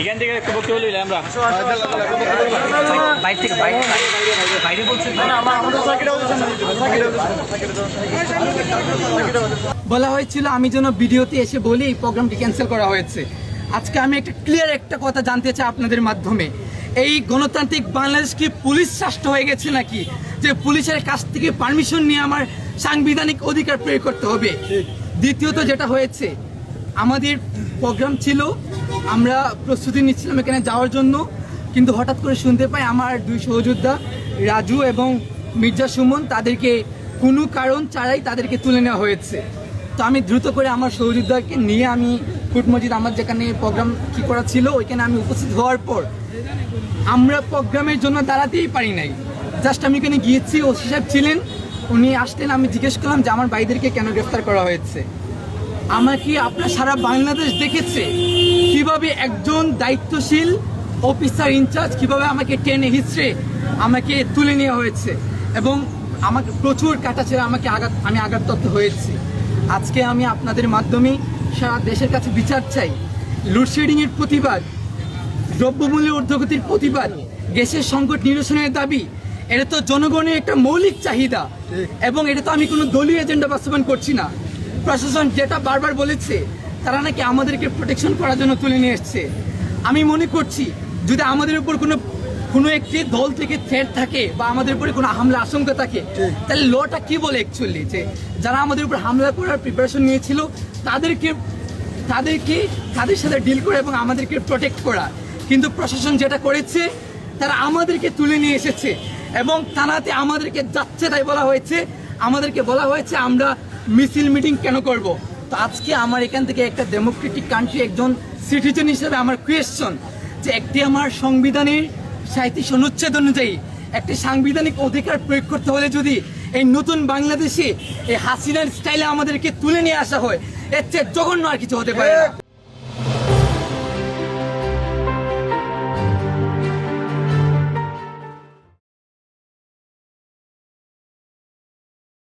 এখান থেকে একটু বক্তব্য নিলাম আমরা বাইরে বলছি বলা হয়েছিল আমি যেন ভিডিওতে এসে বলি এই প্রোগ্রামটি ক্যান্সেল করা হয়েছে। আজকে আমি ক্লিয়ার একটা কথা জানতে চাই আপনাদের মাধ্যমে, এই গণতান্ত্রিক বাংলাদেশ কি পুলিশ রাষ্ট্র হয়ে গেছে নাকি যে পুলিশের কাছ থেকে পারমিশন নিয়ে আমার সাংবিধানিক অধিকার প্রয়োগ করতে হবে? দ্বিতীয়ত যেটা হয়েছে, আমাদের প্রোগ্রাম ছিল, আমরা প্রস্তুতি নিচ্ছিলাম এখানে যাওয়ার জন্য, কিন্তু হঠাৎ করে শুনতে পাই আমার দুই সহযোদ্ধা রাজু এবং মির্জা সুমন তাদেরকে কোনো কারণ ছাড়াই তাদেরকে তুলে নেওয়া হয়েছে। তো আমি দ্রুত করে আমার সহযোদ্ধাকে নিয়ে আমি ফুট মসজিদ আমার যেখানে প্রোগ্রাম কী করা ছিল ওইখানে আমি উপস্থিত হওয়ার পর আমরা প্রোগ্রামের জন্য দাঁড়াতেই পারি নাই, জাস্ট আমি এখানে গিয়েছি, ওসি সাহেব ছিলেন, উনি আসলেন, আমি জিজ্ঞেস করলাম যে আমার ভাইদেরকে কেন গ্রেফতার করা হয়েছে। আমাকে আপনার সারা বাংলাদেশ দেখেছে কিভাবে একজন দায়িত্বশীল অফিসার ইনচার্জ কিভাবে আমাকে টেনে হিচড়ে আমাকে তুলে নেওয়া হয়েছে এবং আমাকে প্রচুর কাটা ছেড়ে আমি আঘাতপ্রাপ্ত হয়েছি। আজকে আমি আপনাদের মাধ্যমে সারা দেশের কাছে বিচার চাই। লোডশেডিংয়ের প্রতিবাদ, দ্রব্যমূল্যের ঊর্ধ্বগতির প্রতিবাদ, গ্যাসের সংকট নিরসনের দাবি, এটা তো জনগণের একটা মৌলিক চাহিদা এবং এটা তো আমি কোনো দলীয় এজেন্ডা বাস্তবায়ন করছি না। প্রশাসন যেটা বারবার বলেছে তারা নাকি আমাদেরকে প্রোটেকশন করার জন্য তুলে নিয়ে এসছে। আমি মনে করছি যদি আমাদের উপর কোনো একটি দল থেকে থ্রেট থাকে বা আমাদের উপরে কোনো হামলা আশঙ্কা থাকে তাহলে লটা কি বলে অ্যাকচুয়ালি যে যারা আমাদের উপর হামলা করার প্রিপারেশন নিয়েছিল তাদের সাথে ডিল করে এবং আমাদেরকে প্রোটেক্ট করা, কিন্তু প্রশাসন যেটা করেছে তারা আমাদেরকে তুলে নিয়ে এসেছে এবং থানাতে আমাদেরকে যাচ্ছে তাই বলা হয়েছে, আমাদেরকে বলা হয়েছে আমরা মিছিল মিটিং কেন করব। তো আজকে আমার এখান থেকে একটা ডেমোক্রেটিক কান্ট্রি একজন সিটিজেন হিসেবে আমার কোয়েশ্চন যে একটি আমার সংবিধানের 37 অনুচ্ছেদ অনুযায়ী একটি সাংবিধানিক অধিকার প্রয়োগ করতে হলে যদি এই নতুন বাংলাদেশে এই হাসিনার স্টাইলে আমাদেরকে তুলে নিয়ে আসা হয়, এর চেয়ে জঘন্য আর কিছু হতে পারে না।